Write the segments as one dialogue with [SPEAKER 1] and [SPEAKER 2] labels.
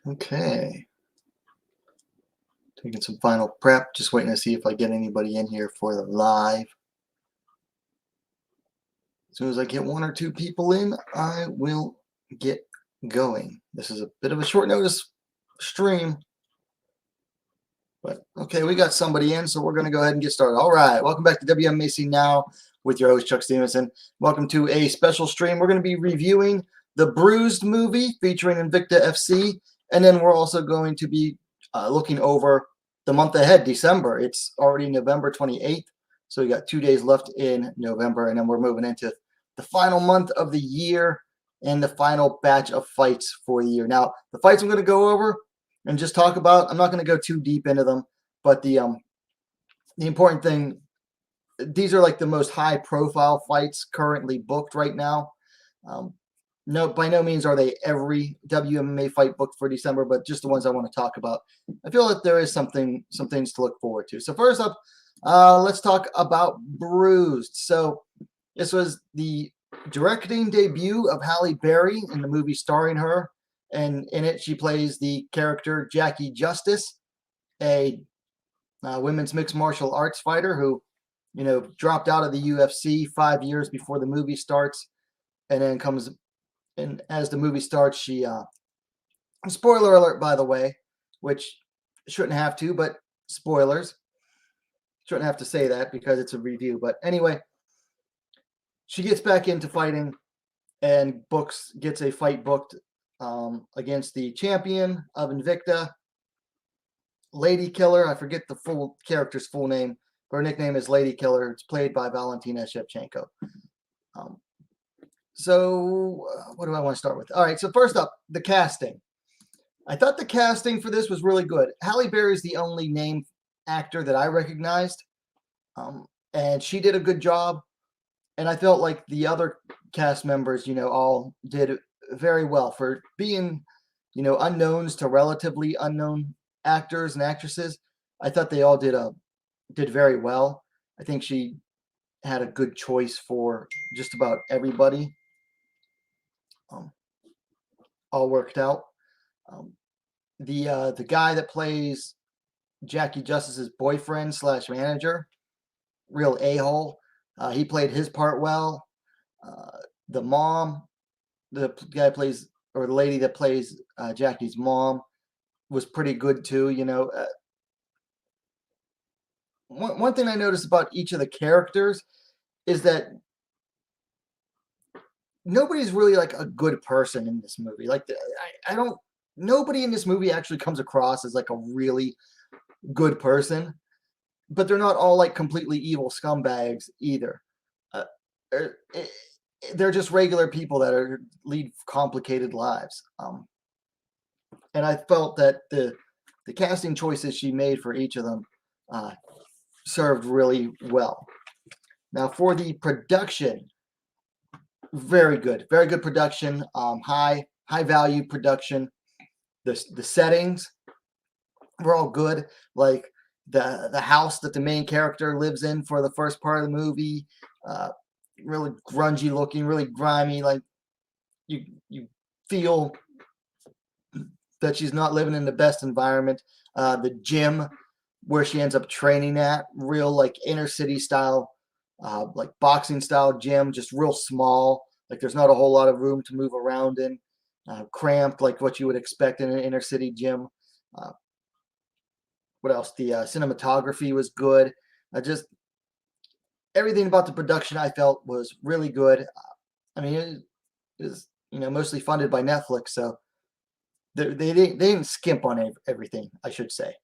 [SPEAKER 1] Okay, taking some final prep. Just waiting to see if I get anybody in here for the live. As soon as I get one or two people in, I will get going. This is a bit of a short notice stream, but okay, we got somebody in, so we're going to go ahead and get started. All right, welcome back to WMAC Now with your host, Chuck Stevenson. Welcome to a special stream. We're going to be reviewing the Bruised movie featuring Invicta FC, and then we're also going to be looking over the month ahead, December. It's already November 28th, so we got 2 days left in November, and then we're moving into the final month of the year and the final batch of fights for the year. Now, the fights I'm going to go over and just talk about, I'm not going to go too deep into them, but the important thing, these are like the most high-profile fights currently booked right now. No, by no means are they every WMMA fight booked for December, but just the ones I want to talk about. I feel that there is some things to look forward to. So first up, let's talk about Bruised. So this was the directing debut of Halle Berry in the movie starring her, and in it she plays the character Jackie Justice, a women's mixed martial arts fighter who, dropped out of the UFC 5 years before the movie starts, and then comes. And as the movie starts, she, spoiler alert, by the way, which shouldn't have to, but spoilers. Shouldn't have to say that because it's a review. But anyway, she gets back into fighting and gets a fight booked against the champion of Invicta, Lady Killer. I forget the full character's full name. Her nickname is Lady Killer. It's played by Valentina Shevchenko. So what do I want to start with? All right, so first up, the casting. I thought the casting for this was really good. Halle Berry is the only named actor that I recognized, and she did a good job. And I felt like the other cast members, all did very well for being, unknowns to relatively unknown actors and actresses. I thought they all did very well. I think she had a good choice for just about everybody. All worked out. The guy that plays Jackie Justice's boyfriend / manager, real a-hole. He played his part well. The mom, the guy plays, or the lady that plays Jackie's mom, was pretty good too. One thing I noticed about each of the characters is that nobody's really like a good person in this movie. Like nobody in this movie actually comes across as like a really good person, but they're not all like completely evil scumbags either. They're just regular people that lead complicated lives. And I felt that the casting choices she made for each of them served really well. Now for the production, very good production, high value production. The settings were all good, like the house that the main character lives in for the first part of the movie, really grungy looking, really grimy. Like you feel that she's not living in the best environment. The gym where she ends up training at, real like inner city style, like boxing style gym, just real small. Like there's not a whole lot of room to move around in. Cramped, like what you would expect in an inner city gym. What else? The cinematography was good. Just everything about the production I felt was really good. I mean, it is mostly funded by Netflix, so they didn't skimp on everything, I should say.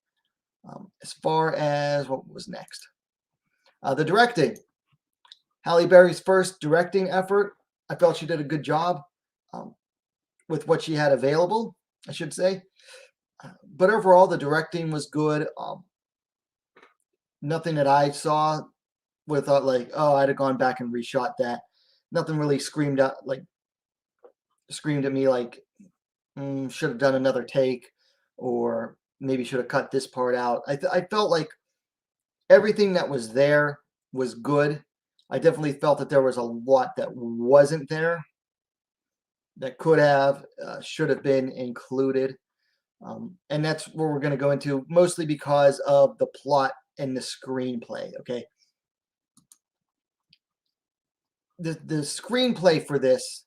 [SPEAKER 1] As far as what was next, the directing. Halle Berry's first directing effort. I felt she did a good job with what she had available, I should say. But overall, the directing was good. Nothing that I saw would have thought like, oh, I'd have gone back and reshot that. Nothing really screamed at me like, should have done another take, or maybe should have cut this part out. I felt like everything that was there was good. I definitely felt that there was a lot that wasn't there that could have, should have been included. And that's where we're going to go into, mostly because of the plot and the screenplay, okay? The screenplay for this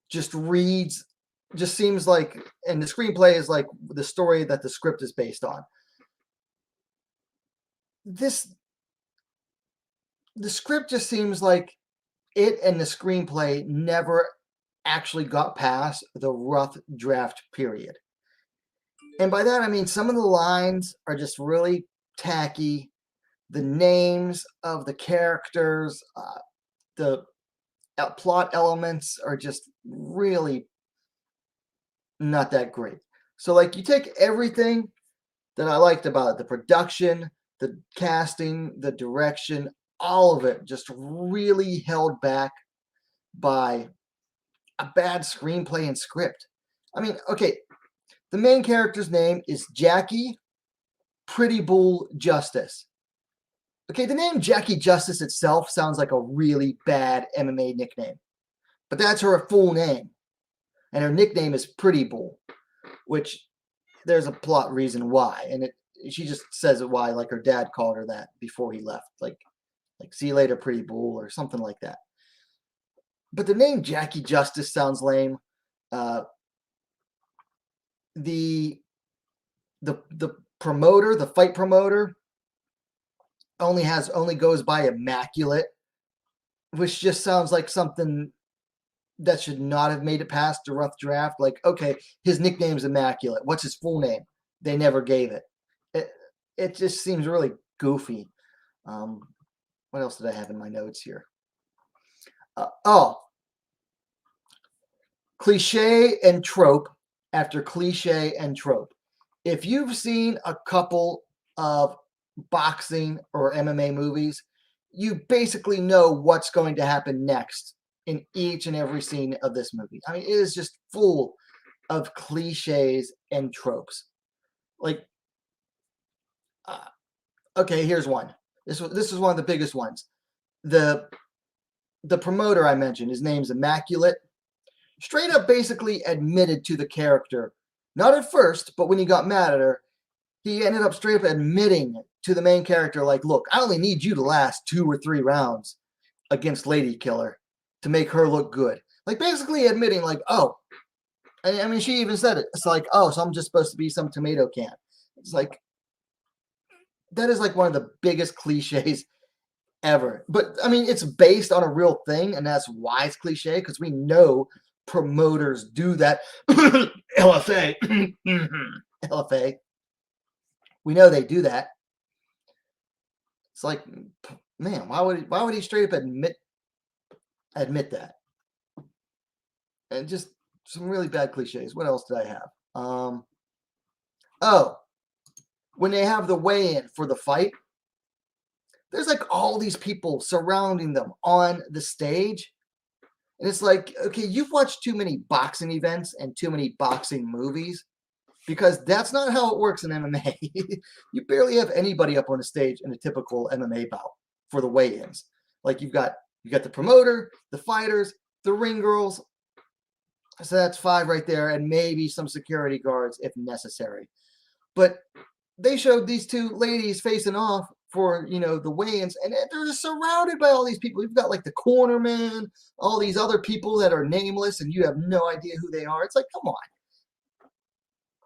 [SPEAKER 1] just seems like, and the screenplay is like the story that the script is based on. The script just seems like it and the screenplay never actually got past the rough draft period. And by that, I mean some of the lines are just really tacky. The names of the characters, the plot elements are just really not that great. So, like, you take everything that I liked about it, the production, the casting, the direction, all of it just really held back by a bad screenplay and script. I mean, okay, the main character's name is Jackie Pretty Bull Justice. Okay, the name Jackie Justice itself sounds like a really bad MMA nickname, but that's her full name, and her nickname is Pretty Bull, which there's a plot reason why, and she just says it why, like her dad called her that before he left, like see you later, Pretty Bull, or something like that. But the name Jackie Justice sounds lame. The promoter, the fight promoter, only goes by Immaculate, which just sounds like something that should not have made it past the rough draft. Like, okay, his nickname's Immaculate. What's his full name? They never gave it. It just seems really goofy. What else did I have in my notes here? Cliche and trope after cliche and trope. If you've seen a couple of boxing or MMA movies, you basically know what's going to happen next in each and every scene of this movie. I mean, it is just full of cliches and tropes. Like, okay, here's one. This is one of the biggest ones. The promoter I mentioned, his name's Immaculate, straight up basically admitted to the character, not at first, but when he got mad at her, he ended up straight up admitting to the main character, like, look, I only need you to last 2 or 3 rounds against Lady Killer to make her look good. Like, basically admitting, like, oh, I mean, she even said it. It's like, oh, so I'm just supposed to be some tomato can. It's like, that is like one of the biggest cliches ever. But, I mean, it's based on a real thing, and that's why it's cliche, because we know promoters do that. LFA. LFA. We know they do that. It's like, man, why would he straight up admit that? And just some really bad cliches. What else did I have? When they have the weigh-in for the fight, there's like all these people surrounding them on the stage. And it's like, okay, you've watched too many boxing events and too many boxing movies, because that's not how it works in MMA. You barely have anybody up on the stage in a typical MMA bout for the weigh-ins. Like, you got the promoter, the fighters, the ring girls. So that's 5 right there, and maybe some security guards if necessary. But they showed these 2 ladies facing off for, the weigh-ins, and they're just surrounded by all these people. You've got like the corner man, all these other people that are nameless, and you have no idea who they are. It's like, come on.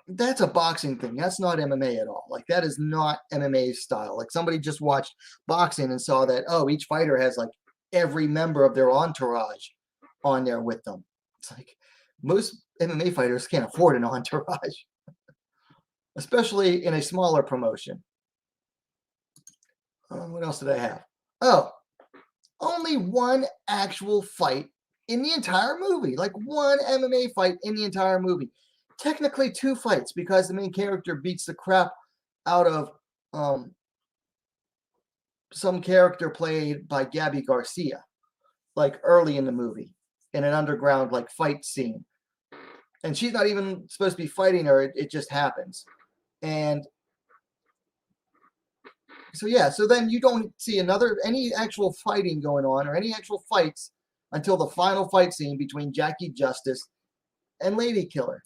[SPEAKER 1] That's a boxing thing. That's not MMA at all. Like, that is not MMA style. Like, somebody just watched boxing and saw that, oh, each fighter has like every member of their entourage on there with them. It's like, most MMA fighters can't afford an entourage, especially in a smaller promotion. What else did I have? Oh, only one actual fight in the entire movie. Like, one MMA fight in the entire movie. Technically 2 fights, because the main character beats the crap out of some character played by Gabby Garcia, like early in the movie, in an underground like fight scene. And she's not even supposed to be fighting her. It just happens. And so, yeah, so then you don't see any actual fighting going on, or any actual fights, until the final fight scene between Jackie Justice and Lady Killer.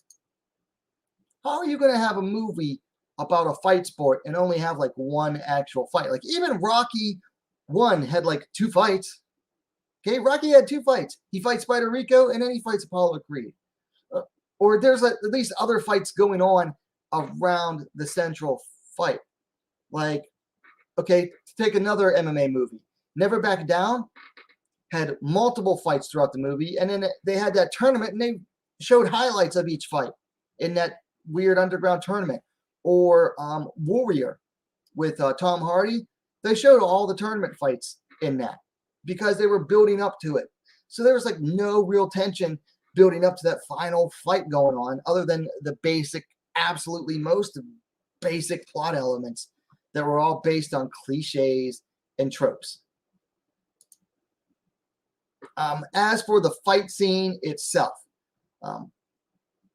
[SPEAKER 1] How are you going to have a movie about a fight sport and only have like one actual fight? Like even Rocky 1 had like 2 fights. Okay, Rocky had 2 fights. He fights Spider Rico and then he fights Apollo Creed. Or there's at least other fights going on around the central fight. Like, okay, take another MMA movie. Never Back Down had multiple fights throughout the movie, and then they had that tournament, and they showed highlights of each fight in that weird underground tournament. Or Warrior with Tom Hardy, they showed all the tournament fights in that because they were building up to it. So there was like no real tension building up to that final fight going on other than the basic, absolutely most basic plot elements that were all based on cliches and tropes. As for the fight scene itself,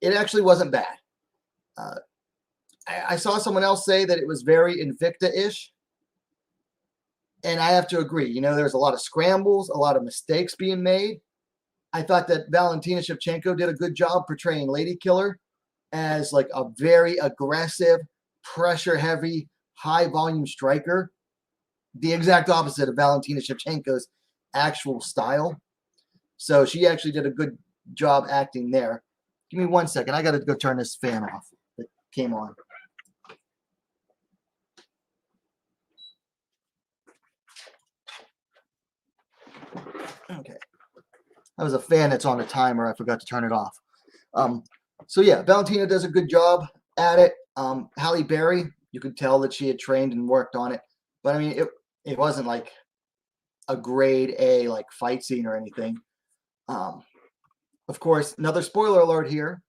[SPEAKER 1] it actually wasn't bad. I saw someone else say that it was very Invicta-ish, and I have to agree. You know, there's a lot of scrambles, a lot of mistakes being made. I thought that Valentina Shevchenko did a good job portraying Lady Killer as like a very aggressive, pressure-heavy, high-volume striker. The exact opposite of Valentina Shevchenko's actual style. So she actually did a good job acting there. Give me 1 second. I got to go turn this fan off that came on. Okay. That was a fan that's on a timer. I forgot to turn it off. So yeah, Valentina does a good job at it. Halle Berry, you could tell that she had trained and worked on it. But I mean, it wasn't like a grade A like fight scene or anything. Of course, another spoiler alert here.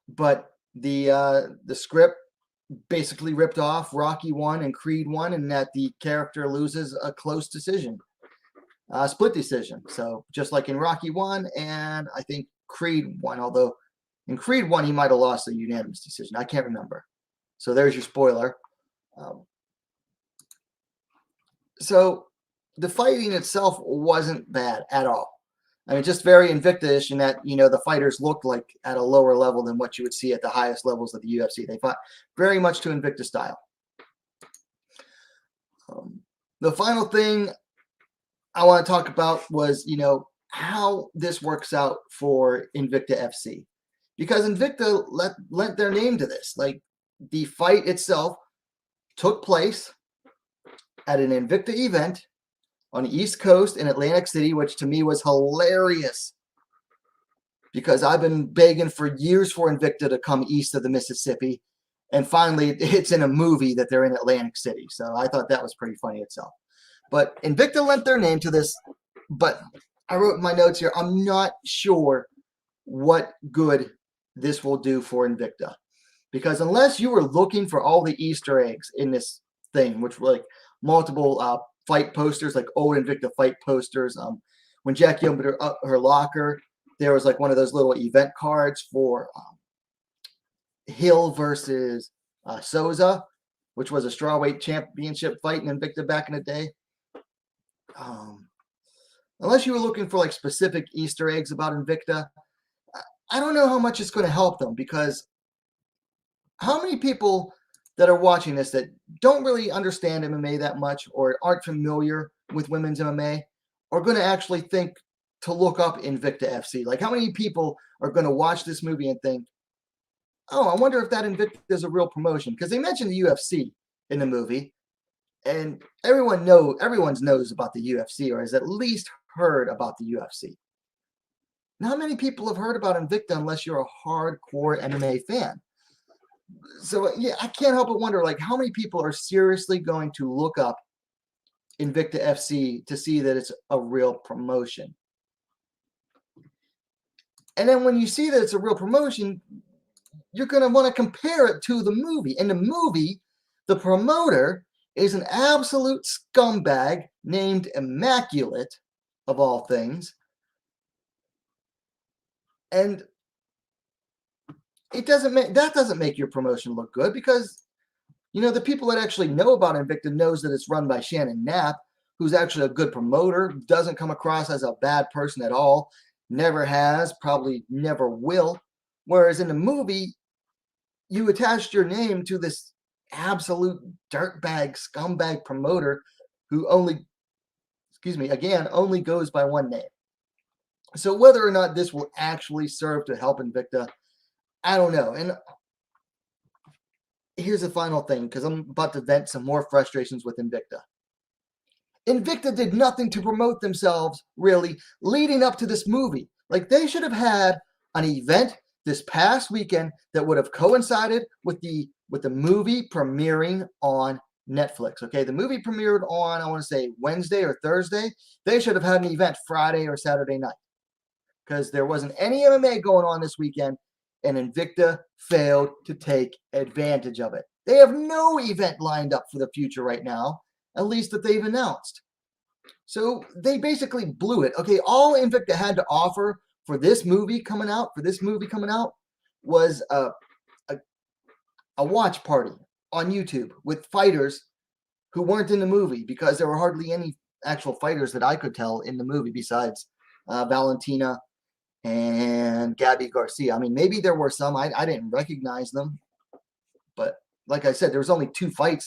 [SPEAKER 1] But the script basically ripped off Rocky 1 and Creed 1, and that the character loses a close decision. Split decision. So just like in Rocky 1 and I think Creed 1, although in Creed 1 he might have lost a unanimous decision. I can't remember. So there's your spoiler. So the fighting itself wasn't bad at all. I mean, just very Invicta-ish in that, you know, the fighters looked like at a lower level than what you would see at the highest levels of the UFC. They fought very much to Invicta style. The final thing I want to talk about was, you know, how this works out for Invicta FC. Because Invicta lent their name to this. Like, the fight itself took place at an Invicta event on the East Coast in Atlantic City, which to me was hilarious. Because I've been begging for years for Invicta to come east of the Mississippi. And finally, it's in a movie that they're in Atlantic City. So I thought that was pretty funny itself. But Invicta lent their name to this, but I wrote in my notes here, I'm not sure what good this will do for Invicta. Because unless you were looking for all the Easter eggs in this thing, which were like multiple fight posters, like old Invicta fight posters. When Jackie opened her locker, there was like one of those little event cards for Hill versus Souza, which was a strawweight championship fight in Invicta back in the day. Unless you were looking for like specific Easter eggs about Invicta, I don't know how much it's going to help them, because how many people that are watching this that don't really understand MMA that much or aren't familiar with women's MMA are going to actually think to look up Invicta FC? Like, how many people are going to watch this movie and think, oh, I wonder if that Invicta is a real promotion? Because they mentioned the UFC in the movie. And everyone knows about the UFC, or has at least heard about the UFC. Not many people have heard about Invicta unless you're a hardcore MMA fan. So yeah, I can't help but wonder, like, how many people are seriously going to look up Invicta FC to see that it's a real promotion? And then when you see that it's a real promotion, you're going to want to compare it to the movie. In the movie, the promoter is an absolute scumbag named Immaculate, of all things. And that doesn't make your promotion look good, because, you know, the people that actually know about Invicta knows that it's run by Shannon Knapp, who's actually a good promoter, doesn't come across as a bad person at all, never has, probably never will. Whereas in the movie, you attached your name to this absolute dirtbag, scumbag promoter who only, again, only goes by one name. So whether or not this will actually serve to help Invicta, I don't know. And here's the final thing, because I'm about to vent some more frustrations with Invicta. Invicta did nothing to promote themselves, really, leading up to this movie. Like, they should have had an event this past weekend that would have coincided with the movie premiering on Netflix. Okay, the movie premiered on, I want to say, Wednesday or Thursday. They should have had an event Friday or Saturday night, because there wasn't any MMA going on this weekend, and Invicta failed to take advantage of it. They have no event lined up for the future right now, at least that they've announced. So they basically blew it. Okay, all Invicta had to offer for this movie coming out, was a watch party on YouTube with fighters who weren't in the movie, because there were hardly any actual fighters that I could tell in the movie besides Valentina and Gabby Garcia. I mean, maybe there were some. I didn't recognize them. But like I said, there was only two fight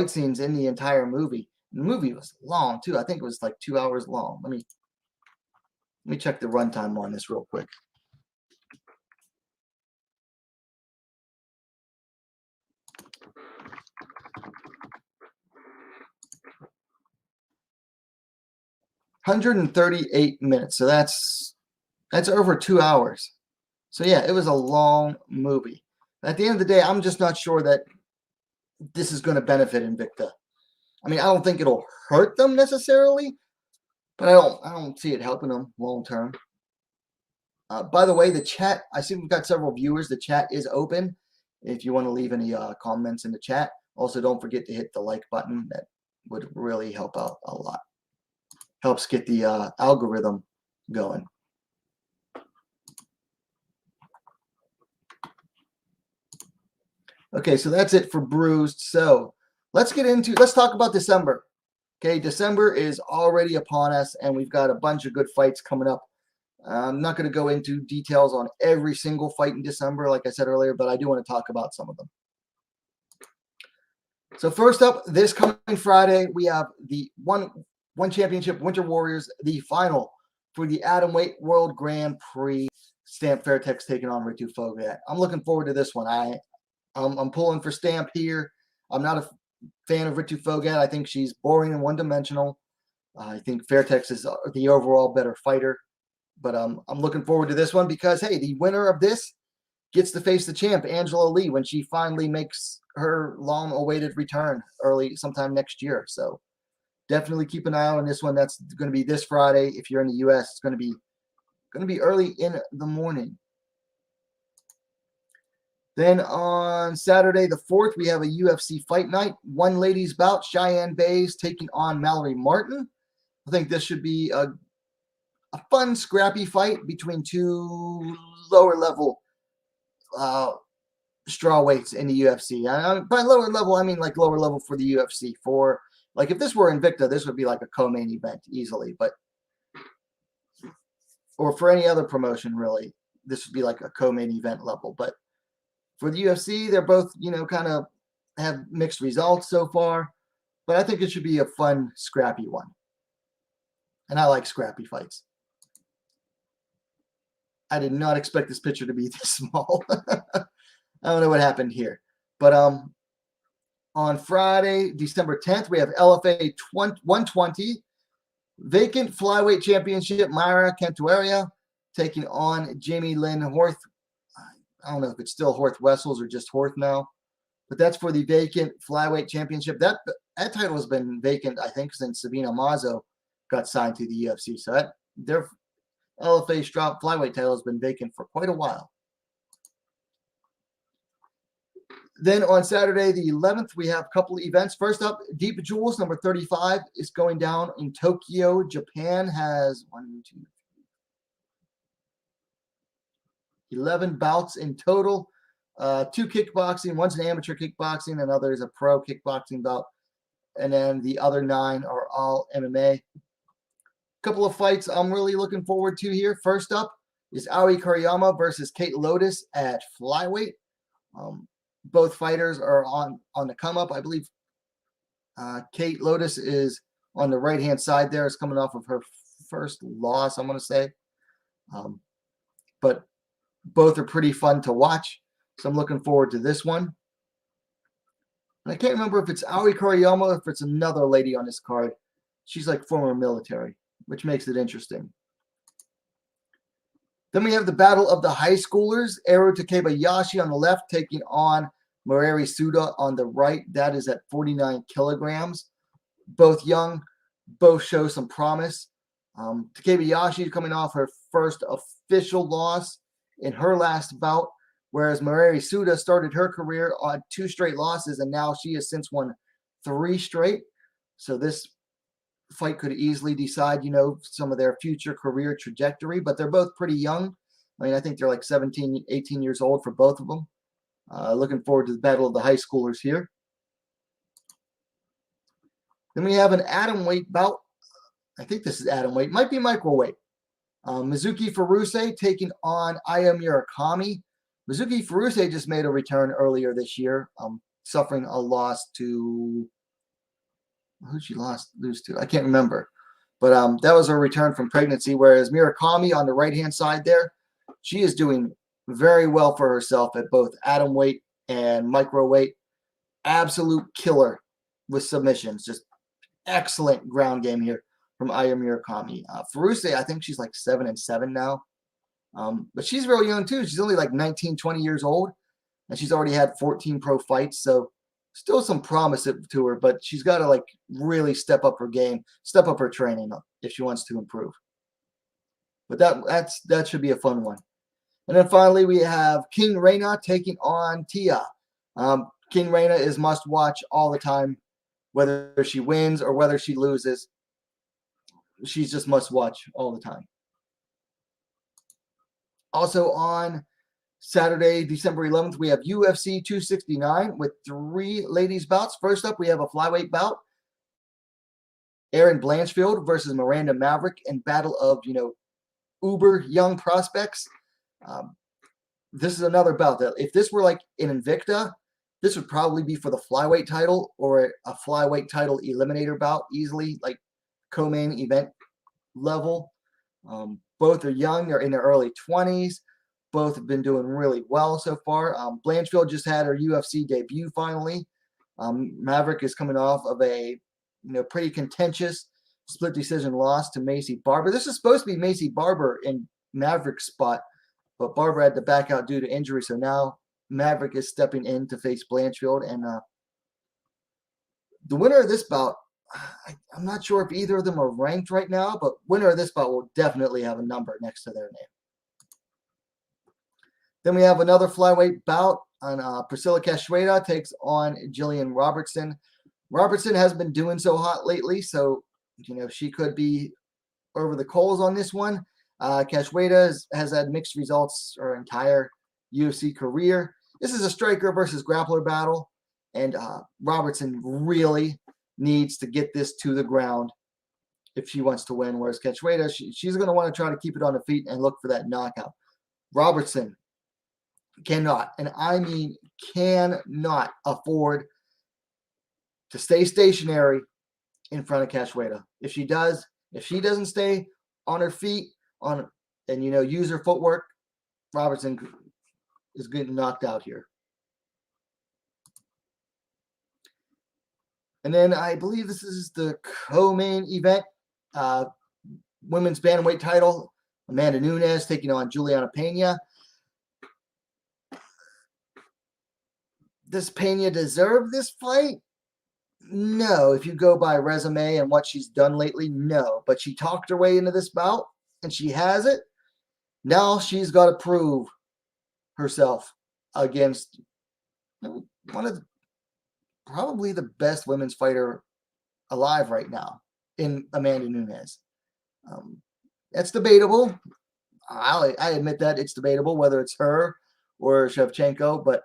[SPEAKER 1] scenes in the entire movie. The movie was long, too. I think it was like 2 hours long. Let me check the runtime on this real quick. $138 So that's over 2 hours. So yeah, it was a long movie. At the end of the day, I'm just not sure that this is going to benefit Invicta. I mean, I don't think it'll hurt them necessarily, but I don't see it helping them long term. By the way, the chat, I see we've got several viewers. The chat is open if you want to leave any comments in the chat. Also, don't forget to hit the like button. That would really help out a lot. Helps get the algorithm going. Okay, so that's it for Bruised. So let's talk about December. Okay, December is already upon us, and we've got a bunch of good fights coming up. I'm not going to go into details on every single fight in December, like I said earlier, but I do want to talk about some of them. So first up, this coming Friday, we have the one championship Winter Warriors, the final for the Atomweight World Grand Prix. Stamp Fairtex taking on Ritu Fogat. I'm looking forward to this one. I'm pulling for Stamp here. I'm not a fan of Ritu Fogat. I think she's boring and one-dimensional. I think Fairtex is the overall better fighter. But I'm looking forward to this one because, hey, the winner of this gets to face the champ, Angela Lee, when she finally makes her long-awaited return sometime next year. So definitely keep an eye on this one. That's going to be this Friday. If you're in the U.S., it's going to be early in the morning. Then on Saturday the 4th, we have a UFC Fight Night. One ladies bout, Cheyenne Bays taking on Mallory Martin. I think this should be a fun, scrappy fight between two lower-level strawweights in the UFC. By lower level, I mean like lower level for the UFC. Like if this were Invicta, this would be like a co-main event easily. Or for any other promotion, really, this would be like a co-main event level. But for the UFC, they're both, kind of have mixed results so far. But I think it should be a fun, scrappy one. And I like scrappy fights. I did not expect this picture to be this small. I don't know what happened here. But on Friday, December 10th, we have LFA 120. Vacant flyweight championship, Myra Cantuaria taking on Jamie Lynn Horth. I don't know if it's still Horth Wessels or just Horth now. But that's for the vacant flyweight championship. That title has been vacant, I think, since Sabina Mazo got signed to the UFC. So their LFA strap flyweight title has been vacant for quite a while. Then on Saturday, the 11th, we have a couple of events. First up, Deep Jewels, number 35, is going down in Tokyo. Japan has 11 bouts in total. 2 kickboxing. One's an amateur kickboxing. Another is a pro kickboxing bout. And then the other 9 are all MMA. Couple of fights I'm really looking forward to here. First up, is Auri Karyama versus Kate Lotus at flyweight. Both fighters are on the come up. I believe Kate Lotus is on the right-hand side there. Is coming off of her first loss, I'm going to say. But both are pretty fun to watch. So I'm looking forward to this one. And I can't remember if it's Auri Karyama or if it's another lady on this card. She's like former military, which makes it interesting. Then we have the battle of the high schoolers. Takeya Yashi on the left taking on Suda on the right. That is at 49 kilograms. Both young, both show some promise. Takeya Yashi coming off her first official loss in her last bout, whereas Suda started her career on 2 straight losses, and now she has since won 3 straight. So this fight could easily decide, some of their future career trajectory, but they're both pretty young. I mean, I think they're like 17, 18 years old for both of them. Looking forward to the battle of the high schoolers here. Then we have an atomweight bout. I think this is atomweight. Might be microweight. Mizuki Furuse taking on Ayami Murakami. Mizuki Furuse just made a return earlier this year, suffering a loss to... Who she lose to? I can't remember. But that was a return from pregnancy, whereas Murakami on the right-hand side there, she is doing very well for herself at both atomweight and microweight. Absolute killer with submissions. Just excellent ground game here from Ayami Murakami. Furuse, I think she's like 7-7 now. But she's real young too. She's only like 19, 20 years old. And she's already had 14 pro fights. So still some promise to her, but she's got to like really step up her game, step up her training if she wants to improve. But that should be a fun one. And then finally we have KingReyna taking on Tia. KingReyna is must watch all the time, whether she wins or whether she loses. She's just must watch all the time. Also on Saturday, December 11th, we have UFC 269 with 3 ladies bouts. First up, we have a flyweight bout. Blancfield versus Miranda Maverick in battle of, uber young prospects. This is another bout that if this were like in Invicta, this would probably be for the flyweight title or a flyweight title eliminator bout easily, like co-main event level. Both are young. They're in their early 20s. Both have been doing really well so far. Blancfield just had her UFC debut finally. Maverick is coming off of a pretty contentious split decision loss to Macy Barber. This is supposed to be Macy Barber in Maverick's spot, but Barber had to back out due to injury. So now Maverick is stepping in to face Blancfield. And the winner of this bout, I'm not sure if either of them are ranked right now, but winner of this bout will definitely have a number next to their name. Then we have another flyweight bout on Priscilla Cachoeira takes on Jillian Robertson. Robertson has been doing so hot lately, so she could be over the coals on this one. Cachoeira has had mixed results her entire UFC career. This is a striker versus grappler battle, and Robertson really needs to get this to the ground if she wants to win, whereas Cachoeira, she's going to want to try to keep it on the feet and look for that knockout. Robertson cannot, and I mean cannot, afford to stay stationary in front of Cachoeira. If she doesn't stay on her feet and use her footwork, Robertson is getting knocked out here. And then I believe this is the co-main event, women's bantamweight title. Amanda Nunes taking on Juliana Pena. Does Pena deserve this fight? No. If you go by resume and what she's done lately, no. But she talked her way into this bout, and she has it. Now she's got to prove herself against one of probably the best women's fighter alive right now in Amanda Nunes. That's debatable. I admit that it's debatable whether it's her or Shevchenko, but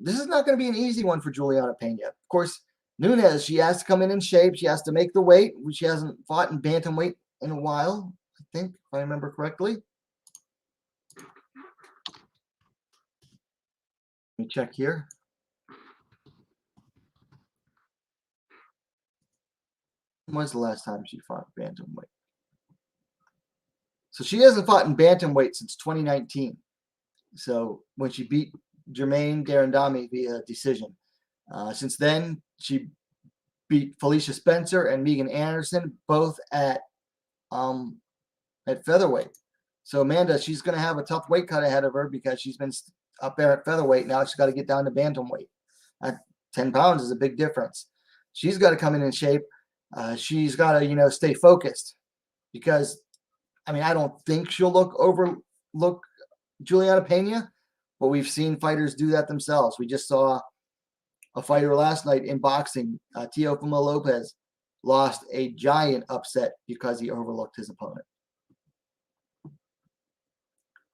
[SPEAKER 1] this is not going to be an easy one for Juliana Pena. Of course, Nunes, she has to come in shape. She has to make the weight. She hasn't fought in bantamweight in a while, I think, if I remember correctly. Let me check here. When was the last time she fought bantamweight? So she hasn't fought in bantamweight since 2019. So when she beat Jermaine Garandami via decision. Since then, she beat Felicia Spencer and Megan Anderson, both at featherweight. So Amanda, she's going to have a tough weight cut ahead of her because she's been up there at featherweight. Now she's got to get down to bantamweight. 10 pounds is a big difference. She's got to come in shape. She's got to, stay focused because, I don't think she'll overlook Juliana Pena, but we've seen fighters do that themselves. We just saw a fighter last night in boxing, Teofimo Lopez, lost a giant upset because he overlooked his opponent.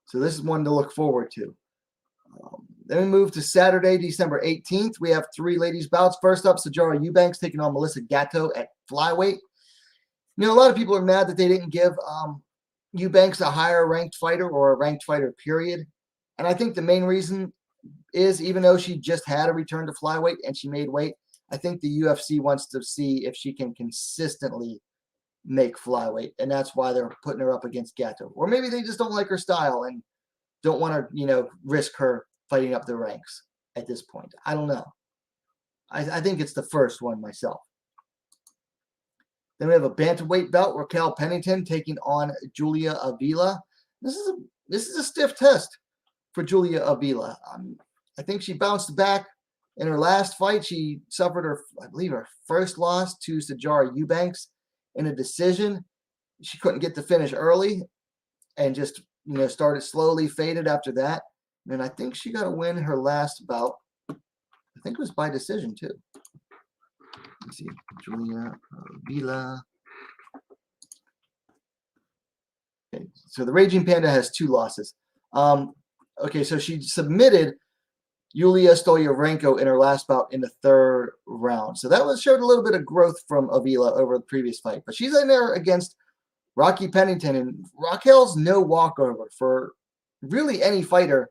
[SPEAKER 1] So this is one to look forward to. Then we move to Saturday, December 18th. We have 3 ladies bouts. First up, Sijara Eubanks taking on Melissa Gatto at flyweight. A lot of people are mad that they didn't give Eubanks a higher ranked fighter or a ranked fighter, period. And I think the main reason is, even though she just had a return to flyweight and she made weight, I think the UFC wants to see if she can consistently make flyweight, and that's why they're putting her up against Gatto. Or maybe they just don't like her style and don't want to, risk her fighting up the ranks at this point. I don't know. I think it's the first one myself. Then we have a bantamweight bout, Raquel Pennington taking on Julia Avila. This is a stiff test for Julia Avila. I think she bounced back in her last fight. She suffered her first loss to Sijara Eubanks in a decision. She couldn't get the finish early and just started slowly, faded after that. And I think she got to win her last bout. I think it was by decision too. Let's see, Julia Avila. Okay, so the Raging Panda has 2 losses. Okay, so she submitted Yulia Stolyarenko in her last bout in the 3rd round. So that showed a little bit of growth from Avila over the previous fight. But she's in there against Rocky Pennington, and Raquel's no walkover for really any fighter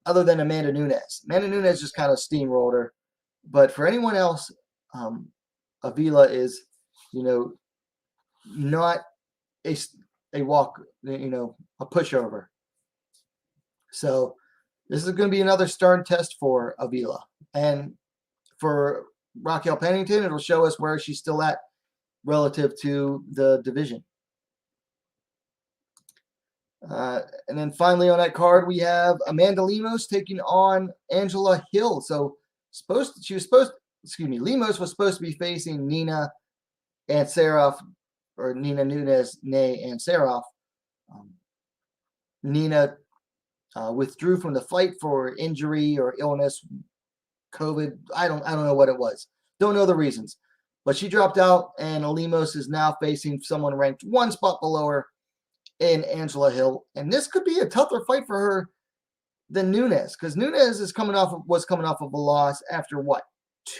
[SPEAKER 1] other than Amanda Nunes. Amanda Nunes just kind of steamrolled her. But for anyone else, Avila is, not a walk, a pushover. So this is going to be another stern test for Avila. And for Raquel Pennington, it'll show us where she's still at relative to the division. And then finally on that card, we have Amanda Lemos taking on Angela Hill. So Lemos was supposed to be facing Nina Ansaroff, or Nina Nunes, nay Ansaroff. Nina withdrew from the fight for injury or illness, COVID. I don't know what it was. Don't know the reasons. But she dropped out, and Lemos is now facing someone ranked 1 spot below her in Angela Hill. And this could be a tougher fight for her than Nunes, because Nunes was coming off of a loss after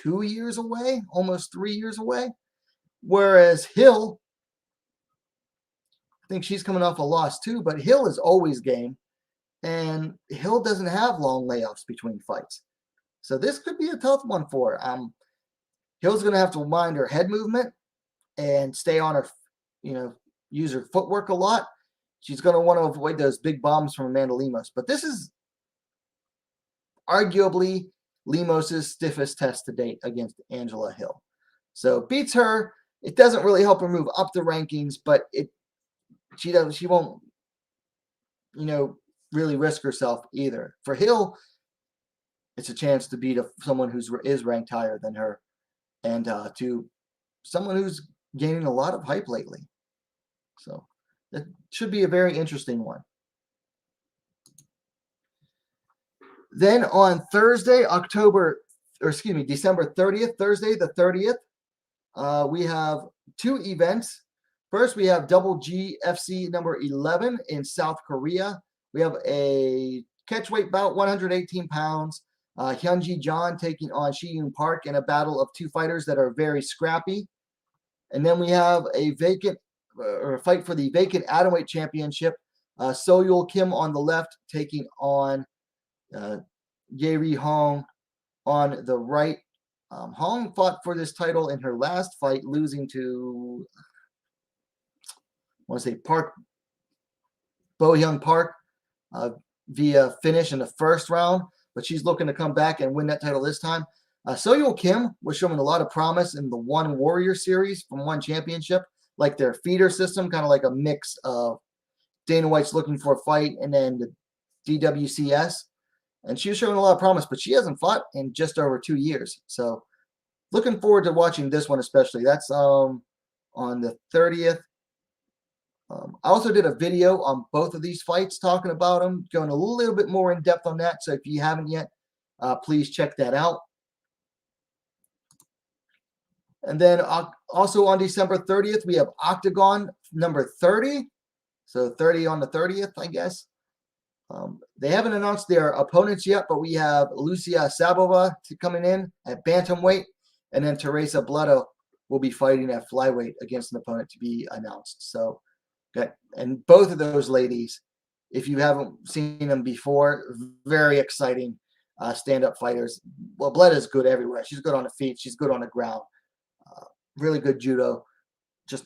[SPEAKER 1] 2 years away, almost 3 years away. Whereas Hill, I think she's coming off a loss too, but Hill is always game. And Hill doesn't have long layoffs between fights. So this could be a tough one for her. Hill's going to have to mind her head movement and stay on her, use her footwork a lot. She's going to want to avoid those big bombs from Amanda Lemos. But this is arguably Lemos' stiffest test to date against Angela Hill. So beats her. It doesn't really help her move up the rankings, but she won't, really risk herself either. For Hill, it's a chance to beat someone who is ranked higher than her, and to someone who's gaining a lot of hype lately. So it should be a very interesting one. Then on Thursday, December 30th, Thursday the 30th, we have 2 events. First, we have Double GFC number 11 in South Korea. We have a catchweight bout, 118 pounds. Hyunji John taking on Shi-Yoon Park in a battle of 2 fighters that are very scrappy. And then we have a fight for the vacant atomweight championship. So-Yul Kim on the left taking on Yeri Hong on the right. Hong fought for this title in her last fight, losing to, I want to say, Bo-Hyun Park via finish in the first round. But she's looking to come back and win that title this time. Soyeol Kim was showing a lot of promise in the One Warrior series from One Championship, like their feeder system, kind of like a mix of Dana White's looking for a fight and then the DWCS. And she was showing a lot of promise, but she hasn't fought in just over 2 years. So looking forward to watching this one especially. That's on the 30th. I also did a video on both of these fights talking about them, going a little bit more in depth on that. So if you haven't yet, please check that out. And then also on December 30th, we have Octagon number 30. So 30 on the 30th, I guess. They haven't announced their opponents yet, but we have Lucia Sabova coming in at bantamweight, and then Teresa Bledel will be fighting at flyweight against an opponent to be announced. So, okay. And both of those ladies, if you haven't seen them before, very exciting stand-up fighters. Well, Bledel's good everywhere. She's good on the feet. She's good on the ground. Really good judo. Just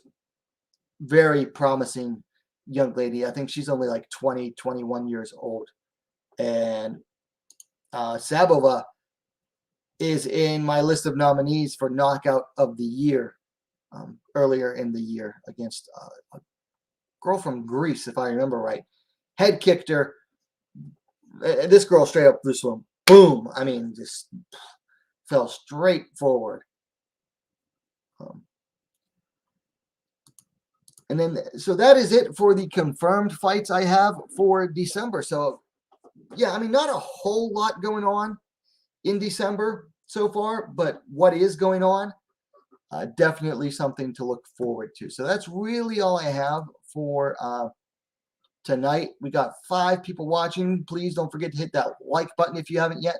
[SPEAKER 1] very promising young lady. I think she's only like 20, 21 years old. And Sabova is in my list of nominees for knockout of the year earlier in the year against a girl from Greece, if I remember right. Head kicked her. This girl straight up this one, boom. I mean, just fell straight forward. And then, so that is it for the confirmed fights I have for December. So, yeah, I mean, not a whole lot going on in December so far, but what is going on, definitely something to look forward to. So that's really all I have for tonight. We got 5 people watching. Please don't forget to hit that like button if you haven't yet.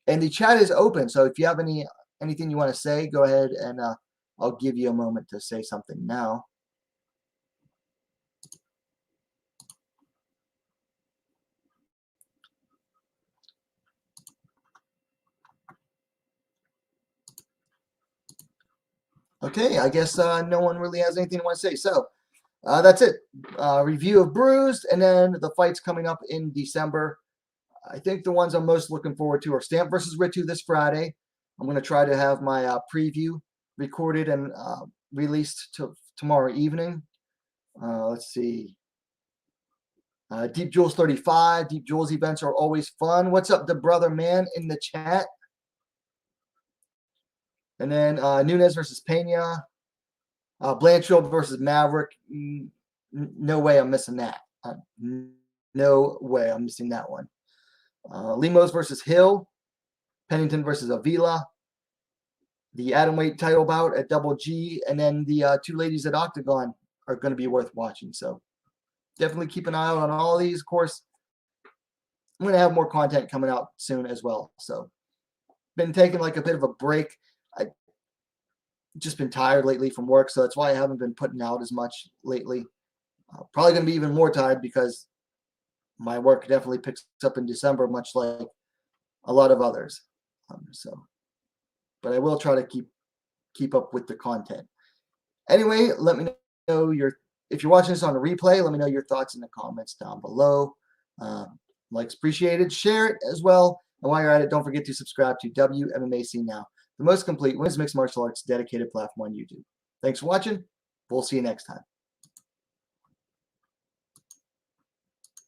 [SPEAKER 1] And the chat is open, so if you have anything you want to say, go ahead and I'll give you a moment to say something now. Okay, I guess no one really has anything to want to say. So that's it. Review of Bruised, and then the fights coming up in December. I think the ones I'm most looking forward to are Stamp versus Ritu this Friday. I'm going to try to have my preview recorded and released tomorrow evening. Let's see. Deep Jules 35. Deep Jules events are always fun. What's up, the brother man in the chat? And then Nunes versus Pena. Blancfield versus Maverick. No way I'm missing that. No way I'm missing that one. Limos versus Hill. Pennington versus Avila. The atomweight title bout at Double G. And then the 2 ladies at Octagon are going to be worth watching. So definitely keep an eye out on all of these. Of course, I'm going to have more content coming out soon as well. So been taking like a bit of a break. I've just been tired lately from work, so that's why I haven't been putting out as much lately. Probably going to be even more tired because my work definitely picks up in December, much like a lot of others. But I will try to keep up with the content. Anyway, let me know if you're watching this on a replay, let me know your thoughts in the comments down below. Likes appreciated. Share it as well. And while you're at it, don't forget to subscribe to WMMA Now, the most complete women's mixed martial arts dedicated platform on YouTube. Thanks for watching. We'll see you next time.